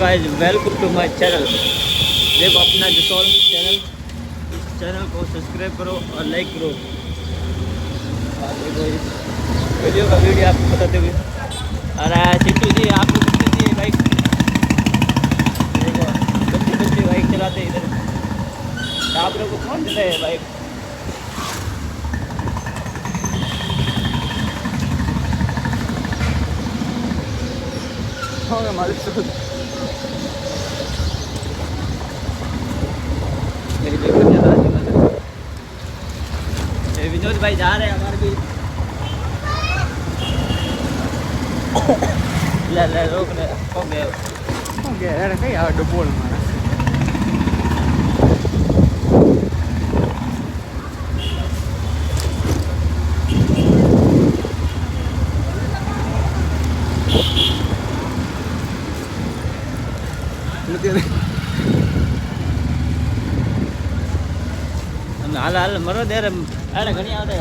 Guys welcome to my channel. देखो अपना जो चैनल, इस चैनल को सब्सक्राइब करो और लाइक करो। देखो इस वीडियो आपको बताते हुए। अरे सिद्धू जी आप लोग कितनी सी बाइक, देखो बच्चे बाइक चलाते हैं इधर, आप लोग को कौन देता है बाइक? हाँ हमारे विनोद भाई जा रहे हैं हमारे भी। ले रोक ले हो गया यार कहीं आडो बोल मारा हाल हाल मरो देर अरे घणी आवते